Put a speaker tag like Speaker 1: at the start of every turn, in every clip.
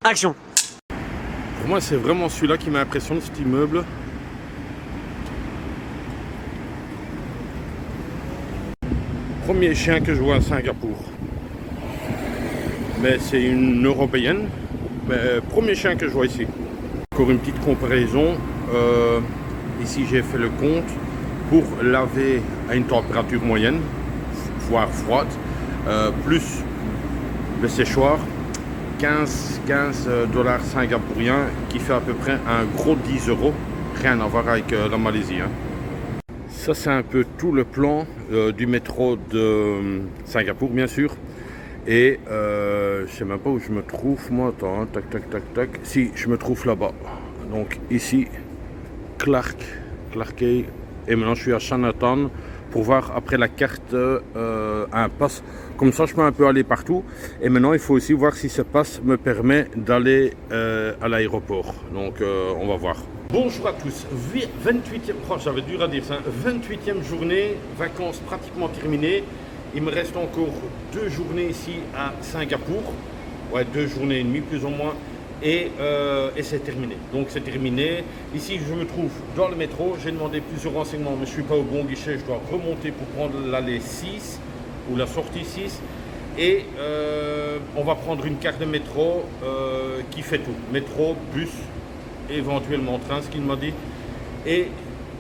Speaker 1: Action.
Speaker 2: Pour moi, c'est vraiment celui-là qui m'impressionne, cet immeuble. Premier chien que je vois à Singapour. Mais c'est une européenne. Mais premier chien que je vois ici. Encore une petite comparaison. Ici, j'ai fait le compte. Pour laver à une température moyenne, voire froide, plus le séchoir, 15 dollars singapouriens, qui fait à peu près un gros 10 €. Rien à voir avec la Malaisie. Hein. Ça, c'est un peu tout le plan du métro de Singapour, bien sûr. Et je sais même pas où je me trouve, moi. Attends, hein, tac, tac, tac, tac. Si, je me trouve là-bas. Donc ici, Clark Quay. Et maintenant, je suis à Chinatown pour voir après la carte un pass. Comme ça, je peux un peu aller partout. Et maintenant, il faut aussi voir si ce pass me permet d'aller à l'aéroport. Donc, on va voir. Bonjour à tous. 28e, oh, j'avais dur à dire ça. 28e journée, vacances pratiquement terminées. Il me reste encore 2 journées ici à Singapour. Ouais, 2 journées et demie plus ou moins. Et c'est terminé. Donc c'est terminé. Ici, je me trouve dans le métro. J'ai demandé plusieurs renseignements, mais je ne suis pas au bon guichet. Je dois remonter pour prendre l'allée 6 ou la sortie 6. Et on va prendre une carte de métro qui fait tout. Métro, bus, éventuellement train, ce qu'il m'a dit. Et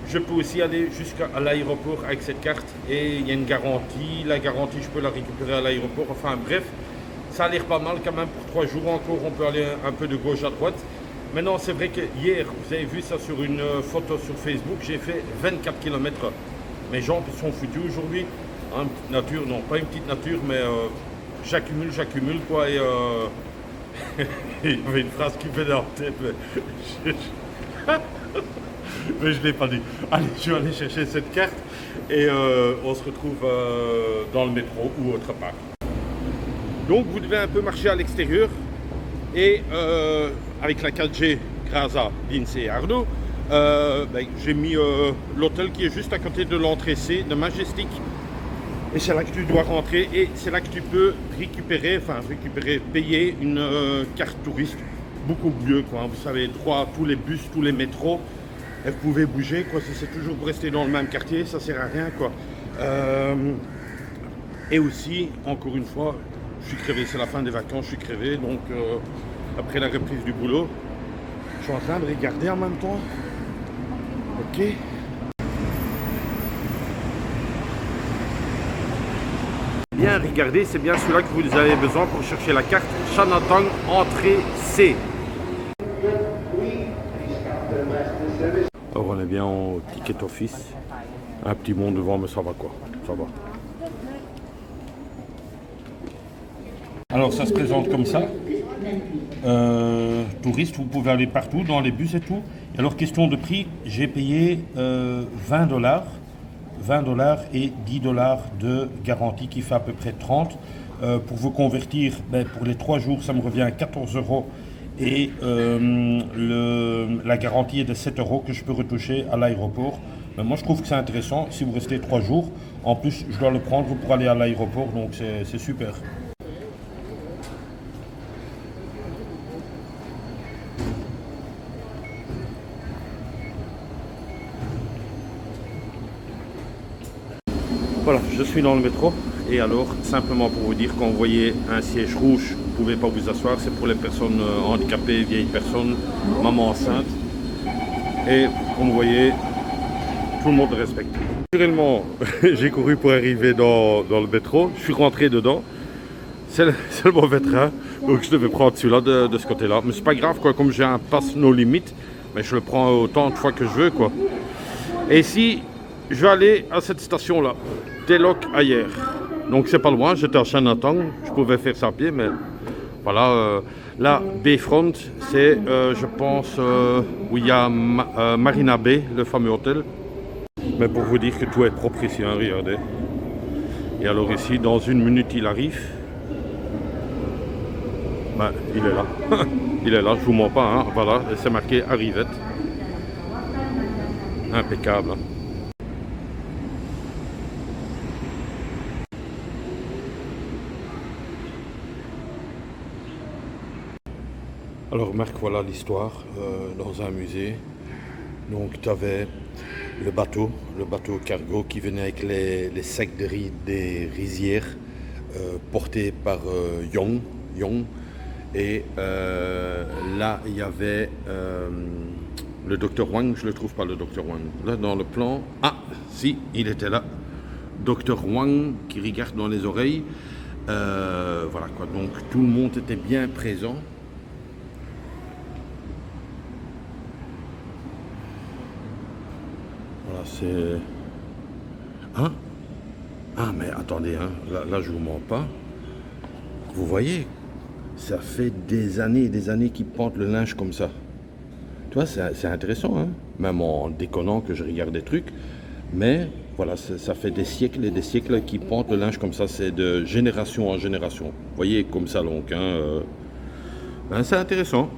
Speaker 2: je peux aussi aller jusqu'à l'aéroport avec cette carte. Et il y a une garantie. La garantie, je peux la récupérer à l'aéroport. Enfin bref. Ça a l'air pas mal quand même pour 3 jours encore, on peut aller un peu de gauche à droite. Maintenant, c'est vrai que hier, vous avez vu ça sur une photo sur Facebook, j'ai fait 24 km/h. Mes jambes sont foutues aujourd'hui. Hein, une petite nature, non pas une petite nature, mais j'accumule quoi. Et il y avait une phrase qui me venait en tête, mais je ne l'ai pas dit. Allez, je vais aller chercher cette carte et on se retrouve dans le métro ou autre part. Donc vous devez un peu marcher à l'extérieur et avec la 4G grâce à Lindsay et Arnaud, j'ai mis l'hôtel qui est juste à côté de l'entrée C de Majestic et c'est là que tu dois rentrer et c'est là que tu peux payer une carte touriste beaucoup mieux quoi. Vous savez, droit à tous les bus, tous les métros et vous pouvez bouger quoi. Si c'est toujours pour rester dans le même quartier, ça sert à rien quoi. Et aussi, encore une fois, je suis crevé, c'est la fin des vacances, je suis crevé, donc après la reprise du boulot, je suis en train de regarder en même temps. Ok. Bien regarder, c'est bien celui-là que vous avez besoin pour chercher la carte Chinatown entrée C. Alors on est bien au ticket office. Un petit monde devant, mais ça va quoi, ça va. Alors ça se présente comme ça. Touriste, vous pouvez aller partout, dans les bus et tout. Et alors question de prix, j'ai payé 20 $. 20 $ et 10 $ de garantie qui fait à peu près 30. Pour vous convertir, pour les 3 jours, ça me revient à 14 €. Et la garantie est de 7 € que je peux retoucher à l'aéroport. Mais moi je trouve que c'est intéressant si vous restez 3 jours. En plus, je dois le prendre pour aller à l'aéroport, donc c'est super. Voilà, je suis dans le métro et alors simplement pour vous dire quand vous voyez un siège rouge, vous ne pouvez pas vous asseoir, c'est pour les personnes handicapées, vieilles personnes, maman enceinte. Et comme vous voyez, tout le monde respecte. Naturellement, j'ai couru pour arriver dans le métro, je suis rentré dedans, c'est le mauvais train, donc je devais prendre celui-là de ce côté-là. Mais c'est pas grave quoi, comme j'ai un pass no limite, mais je le prends autant de fois que je veux quoi. Et ici, je vais aller à cette station-là, Telok Ayer. Donc c'est pas loin, j'étais à Chinatown, je pouvais faire ça à pied, mais voilà. Là, Bayfront, c'est, je pense, où il y a Marina Bay, le fameux hôtel. Mais pour vous dire que tout est propre ici, hein, regardez. Et alors ici, dans 1 minute, il arrive. Il est là. Il est là, je vous mens pas, hein. Voilà, c'est marqué Arrivette. Impeccable. Hein. Alors Marc, voilà l'histoire dans un musée. Donc tu avais le bateau cargo qui venait avec les sacs de riz des rizières portés par Young. Et là il y avait le docteur Wang, je ne le trouve pas le docteur Wang. Là dans le plan, ah si, il était là. Docteur Wang qui regarde dans les oreilles. Voilà quoi, donc tout le monde était bien présent. Voilà, c'est... Hein? Ah, mais attendez, hein, là je vous mens pas. Vous voyez, ça fait des années et des années qu'ils pendent le linge comme ça. Tu vois, c'est intéressant, hein? Même en déconnant que je regarde des trucs. Mais voilà, ça fait des siècles et des siècles qu'ils pendent le linge comme ça. C'est de génération en génération. Vous voyez, comme ça, donc, hein, ben, c'est intéressant.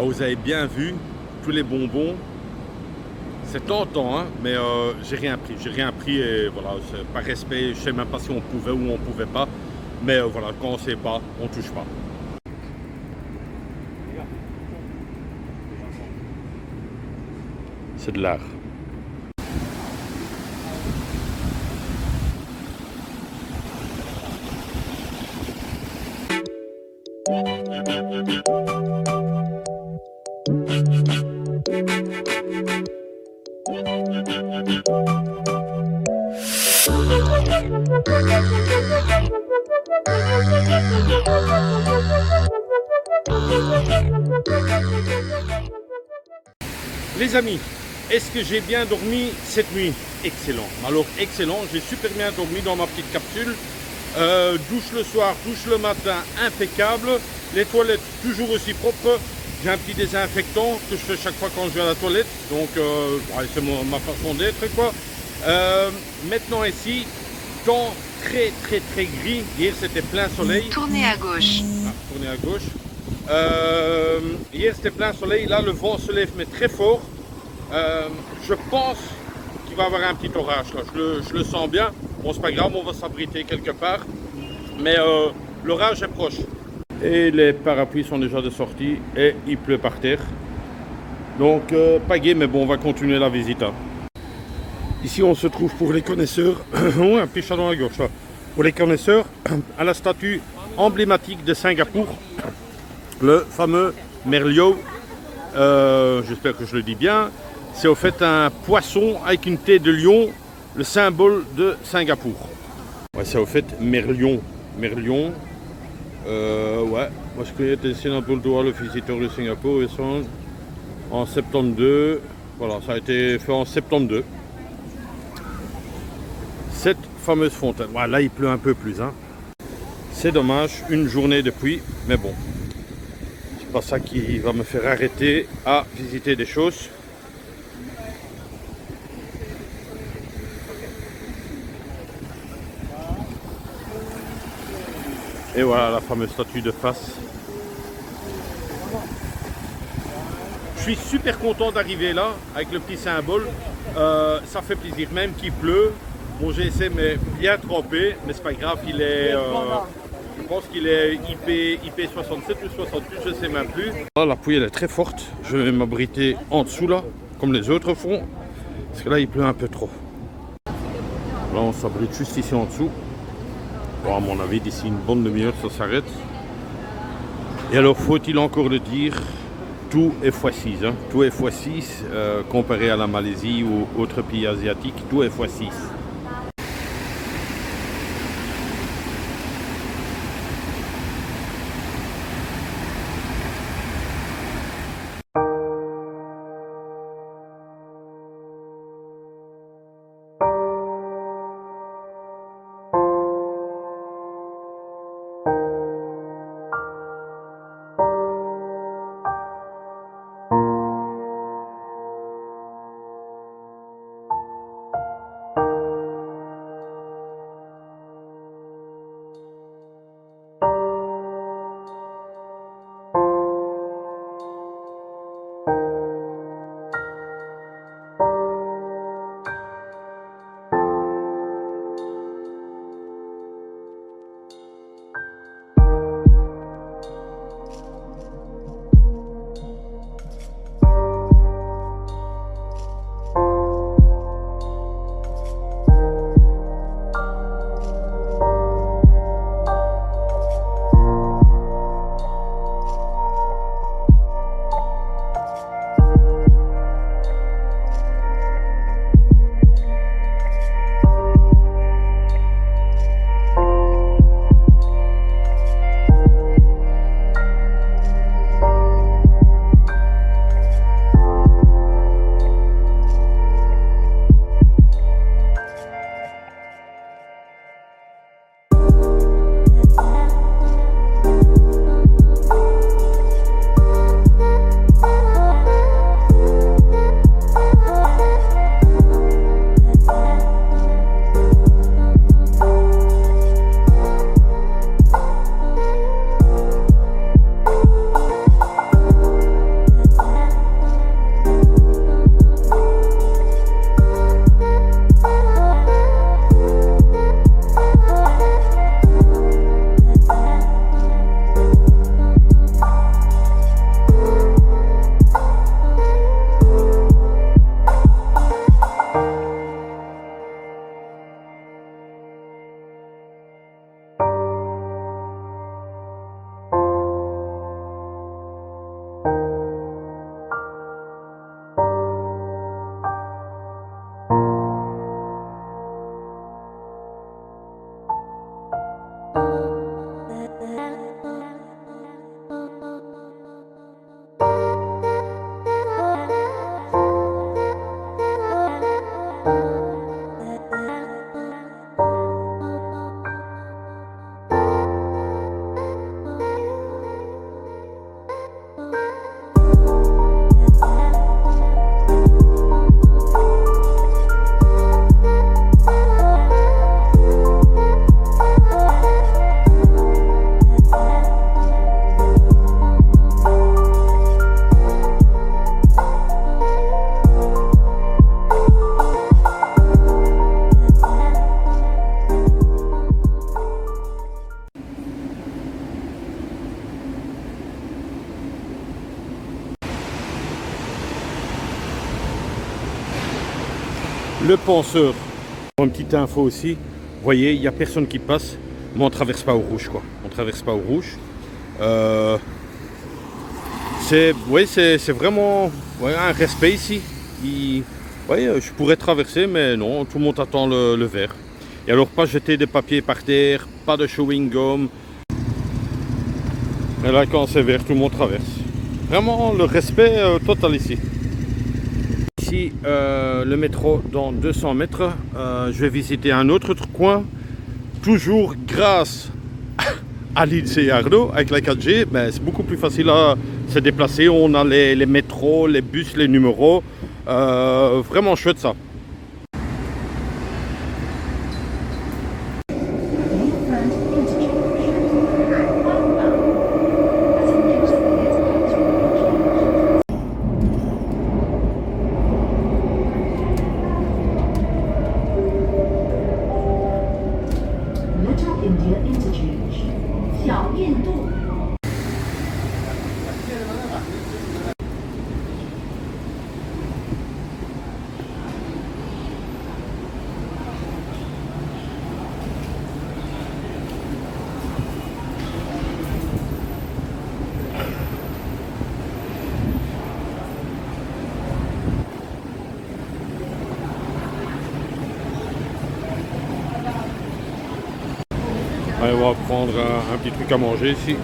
Speaker 2: Ah, vous avez bien vu tous les bonbons. C'est tentant, hein, mais j'ai rien pris et voilà, par respect, je sais même pas si on pouvait ou on pouvait pas. Mais voilà, quand on sait pas, on touche pas. C'est de l'art. Les amis, est-ce que j'ai bien dormi cette nuit? Excellent. Alors excellent, j'ai super bien dormi dans ma petite capsule. Douche le soir, douche le matin, impeccable. Les toilettes toujours aussi propres. J'ai un petit désinfectant que je fais chaque fois quand je vais à la toilette. Donc c'est ma façon d'être quoi. Maintenant ici, temps très gris. Hier c'était plein soleil.
Speaker 1: Tournez à gauche.
Speaker 2: Ah, tournez à gauche. Hier c'était plein soleil. Là le vent se lève mais très fort. Je pense qu'il va y avoir un petit orage là. Je le sens bien. Bon c'est pas grave, on va s'abriter quelque part. Mais l'orage est proche. Et les parapluies sont déjà de sortie et il pleut par terre. Donc pas gai, mais bon, on va continuer la visite. Hein. Ici on se trouve pour les connaisseurs. Oh, un petit chat dans la gorge là. Pour les connaisseurs, à la statue emblématique de Singapour, le fameux merliot. J'espère que je le dis bien. C'est au fait un poisson avec une tête de lion, le symbole de Singapour. Ouais, c'est au fait Merlion. Ouais, moi je connais Tenshin pour le visiteur de Singapour en 72. Voilà, ça a été fait en 72. Cette fameuse fontaine. Ouais, là il pleut un peu plus. Hein. C'est dommage, une journée de pluie, mais bon. C'est pas ça qui va me faire arrêter à visiter des choses. Et voilà la fameuse statue de face. Je suis super content d'arriver là avec le petit symbole. Ça fait plaisir, même qu'il pleut. Mon GSM est bien trempé, mais c'est pas grave, il est. Je pense qu'il est IP 67 ou 68, je sais même plus. Là, la pluie elle est très forte. Je vais m'abriter en dessous là, comme les autres font. Parce que là il pleut un peu trop. Là on s'abrite juste ici en dessous. Bon, à mon avis, d'ici une bonne demi-heure ça s'arrête. Et alors faut-il encore le dire, tout est x6. Hein. Tout est x6 comparé à la Malaisie ou autres pays asiatiques, tout est x6. Le penseur. Une petite info aussi. Vous voyez, il n'y a personne qui passe. Mais on ne traverse pas au rouge, quoi. On ne traverse pas au rouge. C'est vraiment un respect ici. Je pourrais traverser, mais non, tout le monde attend le vert. Et alors, pas jeter des papiers par terre, pas de chewing gum. Et là, quand c'est vert, tout le monde traverse. Vraiment, le respect total ici. Ici, le métro dans 200 mètres. Je vais visiter un autre coin. Toujours grâce à l'INSEE et Arnaud, avec la 4G, ben, c'est beaucoup plus facile à se déplacer. On a les métros, les bus, les numéros. Vraiment chouette ça.
Speaker 1: India Interchange. 小印度。
Speaker 2: Allez, on va prendre un petit truc à manger ici,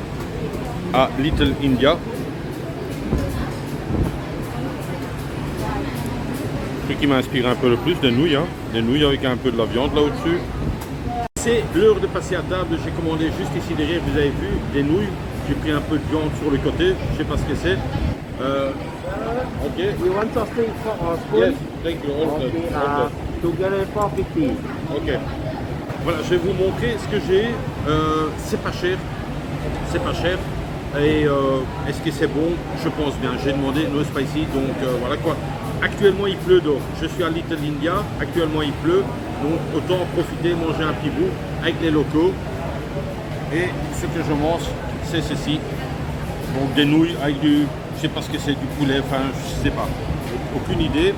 Speaker 2: à Little India. Le truc qui m'inspire un peu le plus, des nouilles, hein. Des nouilles avec un peu de la viande là au-dessus. C'est l'heure de passer à table, j'ai commandé juste ici derrière, vous avez vu, des nouilles. J'ai pris un peu de viande sur le côté, je sais pas ce que c'est. Ok.
Speaker 3: You want something for spoon?
Speaker 2: Yes, thank you.
Speaker 3: Okay, together for 50.
Speaker 2: Ok. Voilà, je vais vous montrer ce que j'ai. C'est pas cher. C'est pas cher. Et est-ce que c'est bon? Je pense bien. J'ai demandé no spicy, donc voilà quoi. Actuellement il pleut dehors. Je suis à Little India. Actuellement il pleut. Donc autant en profiter, manger un petit bout avec les locaux. Et ce que je mange, c'est ceci. Donc des nouilles avec du... Je sais pas ce que c'est, du poulet. Enfin, je sais pas. Aucune idée.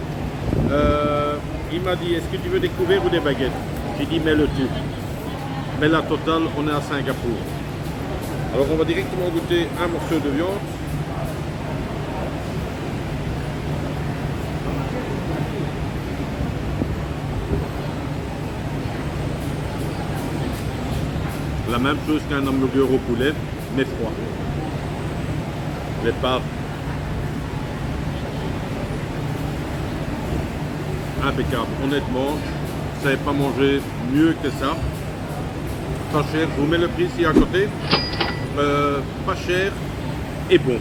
Speaker 2: Il m'a dit, est-ce que tu veux des couverts ou des baguettes? J'ai dit, mets le tout. Mais la totale, on est à Singapour. Alors, on va directement goûter un morceau de viande. La même chose qu'un hamburger au poulet, mais froid. Les pâtes. Impeccable. Honnêtement, je ne savais pas manger mieux que ça. Pas cher, je vous mets le prix ici à côté. Pas cher et bon.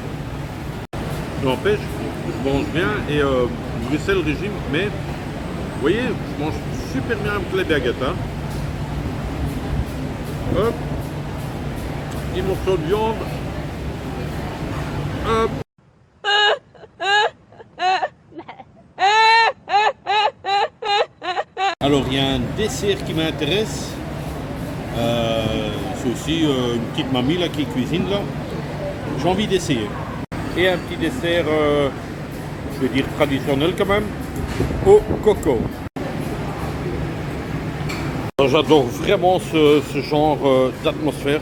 Speaker 2: N'empêche, je mange bien et je sais le régime, mais vous voyez, je mange super bien avec les baguettes. Hein. Hop. Petit morceau de viande. Hop. Alors il y a un dessert qui m'intéresse. C'est aussi une petite mamie là qui cuisine là. J'ai envie d'essayer. Et un petit dessert, je vais dire traditionnel quand même, au coco. J'adore vraiment ce genre d'atmosphère.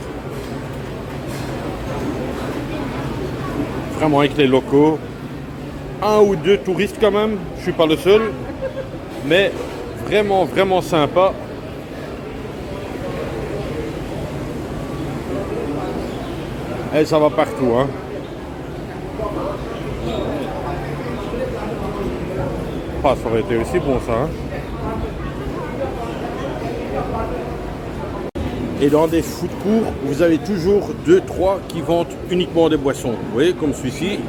Speaker 2: Vraiment avec les locaux. Un ou deux touristes quand même, je suis pas le seul. Mais vraiment sympa. Et ça va partout, hein. Ah, ça aurait été aussi bon ça, hein. Et dans des food courts, vous avez toujours 2-3 qui vendent uniquement des boissons. Vous voyez, comme celui-ci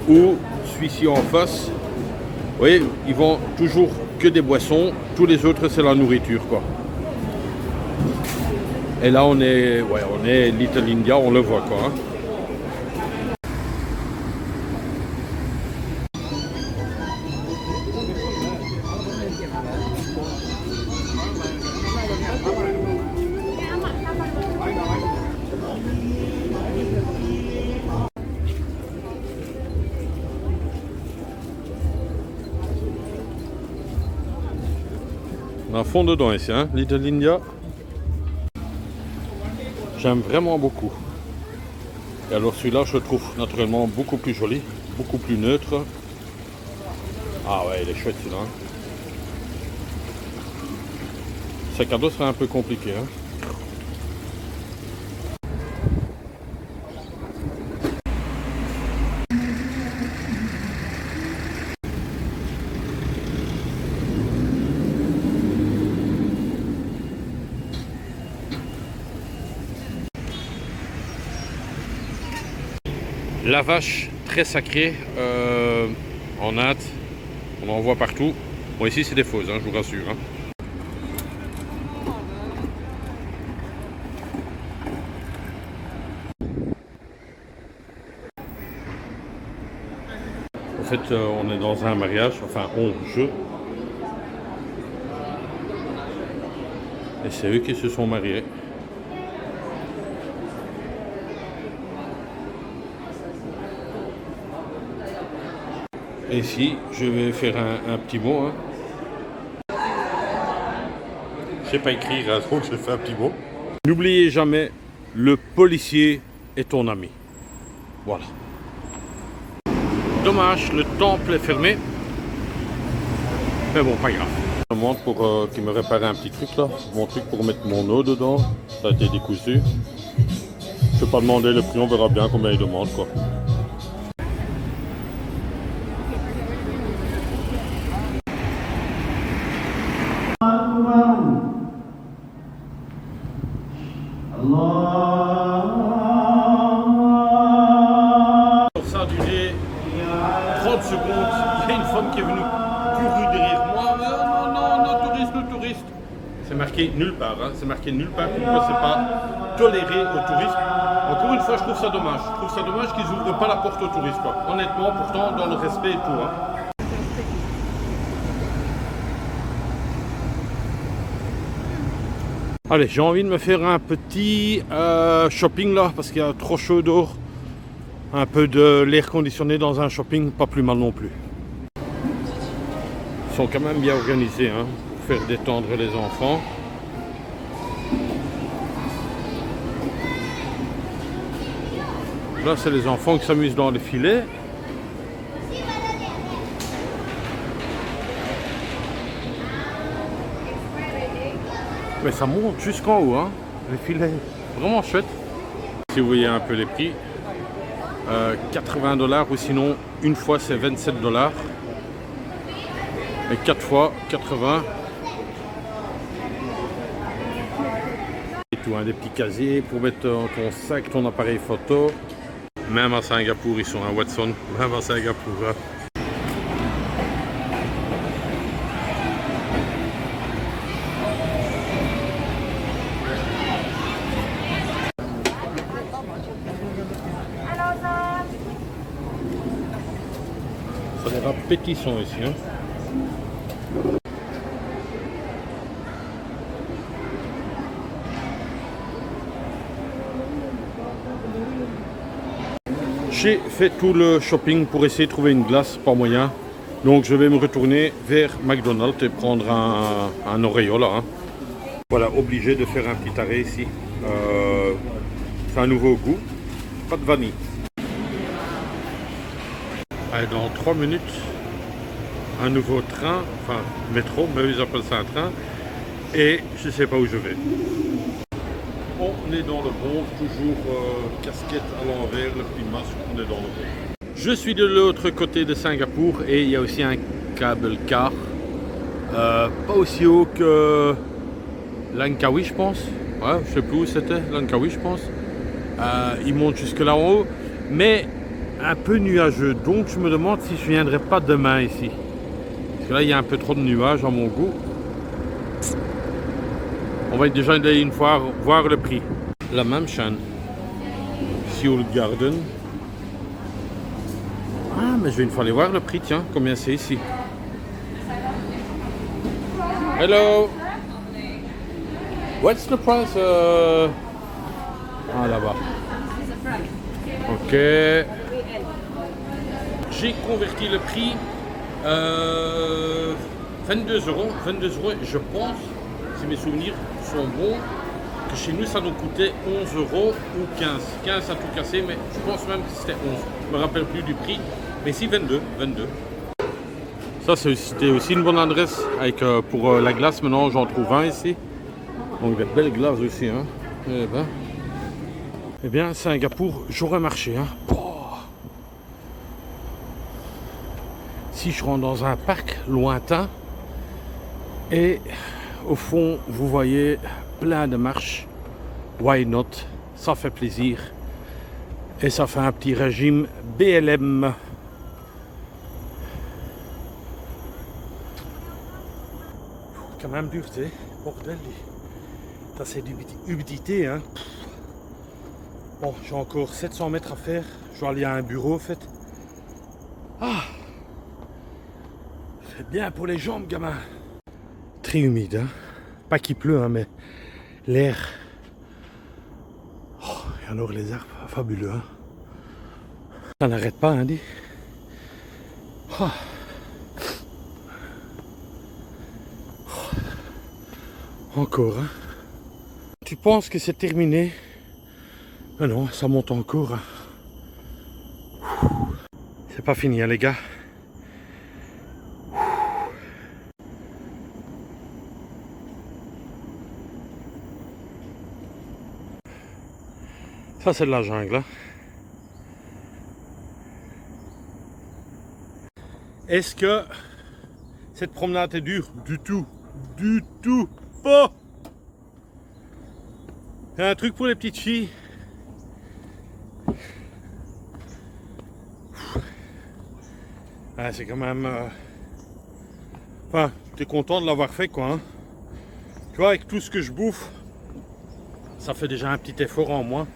Speaker 2: ou celui-ci en face. Vous voyez, ils vendent toujours que des boissons. Tous les autres, c'est la nourriture, quoi. Et là, on est Little India, on le voit, quoi. Hein. On est à fond dedans ici, hein, Little India. J'aime vraiment beaucoup. Et alors celui-là, je le trouve naturellement beaucoup plus joli, beaucoup plus neutre. Ah ouais, il est chouette celui-là. Hein. Ce cadeau serait un peu compliqué. Hein. La vache, très sacrée en Inde, on en voit partout. Bon, ici c'est des fausses, hein, je vous rassure. Hein. En fait, on est dans un mariage, enfin je. Et c'est eux qui se sont mariés. Et ici, je vais faire un petit mot. Hein. Je sais pas écrire, hein, donc je fais un petit mot. N'oubliez jamais, le policier est ton ami. Voilà. Dommage, le temple est fermé. Mais bon, pas grave. Je demande pour qu'il me répare un petit truc là. Mon truc pour mettre mon eau dedans. Ça a été décousu. Je vais pas demander le prix, on verra bien combien il demande quoi. Ça a duré 30 secondes. Il y a une femme qui est venue courir derrière moi. Non, touriste. C'est marqué nulle part. Hein. C'est marqué nulle part. Pourquoi c'est pas toléré aux touristes? Encore une fois, je trouve ça dommage. Je trouve ça dommage qu'ils n'ouvrent pas la porte aux touristes. Quoi. Honnêtement, pourtant, dans le respect et tout. Hein. Allez, j'ai envie de me faire un petit shopping là, parce qu'il y a trop chaud dehors. Un peu de l'air conditionné dans un shopping, pas plus mal non plus. Ils sont quand même bien organisés, hein, pour faire détendre les enfants. Là, c'est les enfants qui s'amusent dans les filets. Mais ça monte jusqu'en haut, hein, les filets. Vraiment chouette. Si vous voyez un peu les prix, 80 $ ou sinon une fois c'est 27 $. Et 4 fois 80. Et tout, hein, des petits casiers pour mettre ton sac, ton appareil photo. Même à Singapour, ils sont à Watson. Même à Singapour. Hein. Ça a l'air appétissant ici. Hein. J'ai fait tout le shopping pour essayer de trouver une glace, pas moyen. Donc je vais me retourner vers McDonald's et prendre un Oreo là. Hein. Voilà, obligé de faire un petit arrêt ici. C'est un nouveau goût, pas de vanille. Allez, dans 3 minutes, un nouveau train, enfin métro, mais ils appellent ça un train. Et je ne sais pas où je vais. On est dans le bon, toujours casquette à l'envers, le petit masque, on est dans le bon. Je suis de l'autre côté de Singapour et il y a aussi un cable car. Pas aussi haut que Langkawi, je pense. Ouais, je sais plus où c'était, Langkawi, je pense. Il monte jusque là en haut, mais un peu nuageux. Donc je me demande si je ne viendrai pas demain ici. Parce que là, il y a un peu trop de nuages à mon goût. On va déjà aller une fois voir le prix. La même chaîne. Seoul Garden. Ah, mais je vais une fois aller voir le prix, tiens, combien c'est ici. Hello. What's the price? Ah, là-bas. Ok. J'ai converti le prix. 22 €. 22 €, je pense, si mes souvenirs sont bons, que chez nous ça nous coûtait 11 € ou 15. 15 à tout casser, mais je pense même que c'était 11. Je me rappelle plus du prix, mais si 22. Ça c'était aussi une bonne adresse avec, pour la glace. Maintenant j'en trouve 20 ici. Donc des belles glaces aussi. Hein. Eh bien Singapour, j'aurais marché. Hein. Si je rentre dans un parc lointain et au fond vous voyez plein de marches, why not, ça fait plaisir et ça fait un petit régime BLM. Quand même dur, tu sais, bordel, ça c'est d'humidité, hein. Bon, j'ai encore 700 mètres à faire, je dois aller à un bureau en fait. Ah, c'est bien pour les jambes, gamin. Très humide, hein. Pas qu'il pleut, hein, mais l'air. Oh, et alors les arbres, fabuleux, hein. Ça n'arrête pas, hein, dit. Oh, Encore, hein. Tu penses que c'est terminé? Mais non, ça monte encore. Hein. C'est pas fini, hein, les gars. Ça, c'est de la jungle. Hein. Est-ce que cette promenade est dure? Du tout. Du tout pas. C'est un truc pour les petites filles. Ah, c'est quand même... Enfin, t'es content de l'avoir fait, quoi. Hein. Tu vois, avec tout ce que je bouffe, ça fait déjà un petit effort en moins.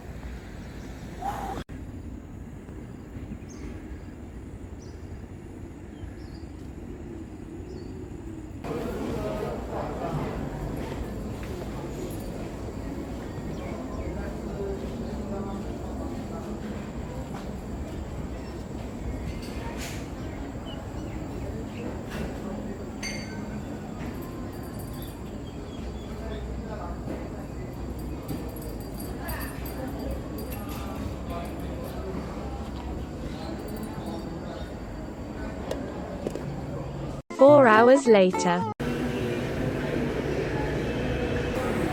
Speaker 4: Four hours later.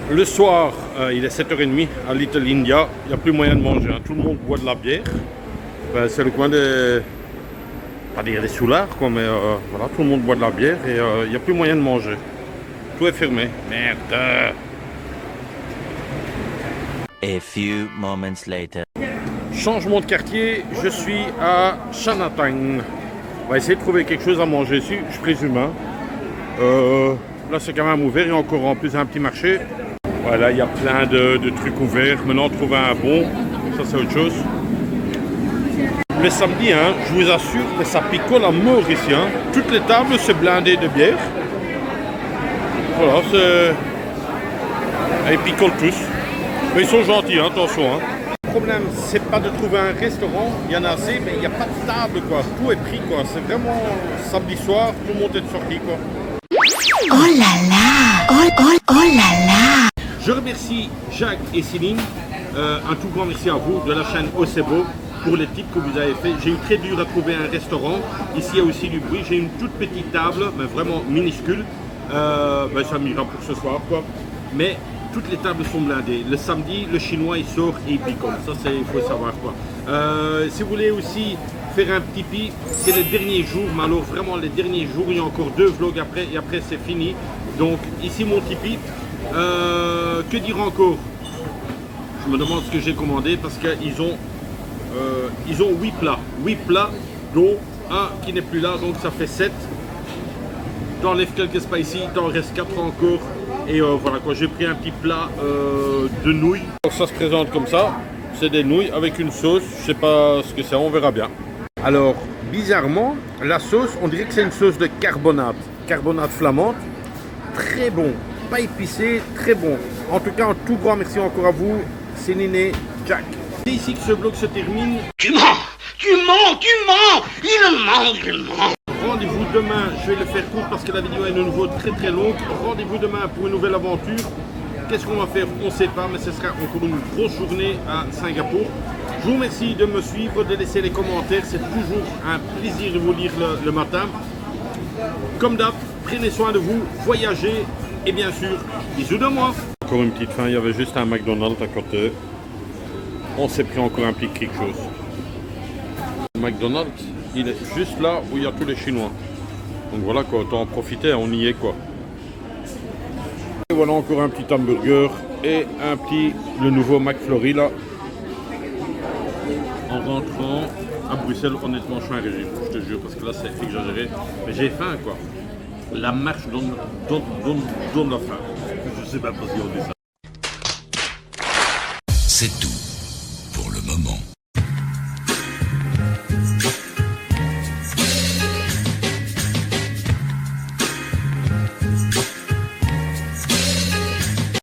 Speaker 2: Le soir, il est 7h30 à Little India. Il n'y a plus moyen de manger. Hein. Tout le monde boit de la bière. Ben, c'est le coin des... Pas dire des soulards, quoi, mais voilà, tout le monde boit de la bière et il n'y a plus moyen de manger. Tout est fermé. Merde.
Speaker 5: A few moments later.
Speaker 2: Changement de quartier, je suis à Chinatown. On va essayer de trouver quelque chose à manger ici, je présume. Hein. Là, c'est quand même ouvert. Il y a encore en plus un petit marché. Voilà, il y a plein de trucs ouverts. Maintenant, trouver un bon, ça c'est autre chose. Le samedi, hein, je vous assure que ça picole à mort ici. Hein. Toutes les tables, c'est blindé de bière. Voilà, c'est... Ils picolent tous. Mais ils sont gentils, hein, attention. Hein. Le problème, c'est pas de trouver un restaurant, il y en a assez, mais il n'y a pas de table, quoi. Tout est pris, quoi. C'est vraiment samedi soir, tout le monde est sorti, quoi.
Speaker 4: Oh là là! Oh là là!
Speaker 2: Je remercie Jacques et Céline. Un tout grand merci à vous de la chaîne Ocebo pour les tips que vous avez fait. J'ai eu très dur à trouver un restaurant. Ici, il y a aussi du bruit. J'ai une toute petite table, mais vraiment minuscule. Ben, ça m'ira pour ce soir, quoi. Mais toutes les tables sont blindées. Le samedi, le chinois, il sort et il picole. Ça, il faut savoir, quoi. Si vous voulez aussi faire un petit pi, c'est les derniers jours. Mais alors, vraiment, les derniers jours, il y a encore 2 vlogs après. Et après, c'est fini. Donc, ici, mon Tipeee. Que dire encore? Je me demande ce que j'ai commandé parce qu'ils ont 8 plats. 8 plats, dont un qui n'est plus là, donc ça fait 7. T'enlèves quelques spicy, t'en reste 4 encore. Et voilà quoi, j'ai pris un petit plat de nouilles. Alors, ça se présente comme ça. C'est des nouilles avec une sauce. Je sais pas ce que c'est, on verra bien. Alors, bizarrement, la sauce, on dirait que c'est une sauce de carbonate. Carbonate flamande. Très bon. Pas épicé, très bon. En tout cas, un tout grand merci encore à vous, Céline et Jack. C'est ici que ce vlog se termine.
Speaker 6: Tu mens, il ment.
Speaker 2: Rendez-vous demain, je vais le faire court parce que la vidéo est de nouveau très longue. Rendez-vous demain pour une nouvelle aventure. Qu'est-ce qu'on va faire? On ne sait pas, mais ce sera encore une grosse journée à Singapour. Je vous remercie de me suivre, de laisser les commentaires. C'est toujours un plaisir de vous lire le matin. Comme d'hab, prenez soin de vous, voyagez. Et bien sûr, bisous de moi. Encore une petite fin, il y avait juste un McDonald's à côté. On s'est pris encore un petit quelque chose. Le McDonald's, il est juste là où il y a tous les Chinois. Donc voilà quoi, autant en profiter, on y est quoi. Et voilà encore un petit hamburger et le nouveau McFlurry là. En rentrant à Bruxelles, honnêtement, je suis un régime, je te jure, parce que là c'est exagéré. Mais j'ai faim quoi. La marche donne la faim. Je sais pas si on dit ça.
Speaker 7: C'est tout.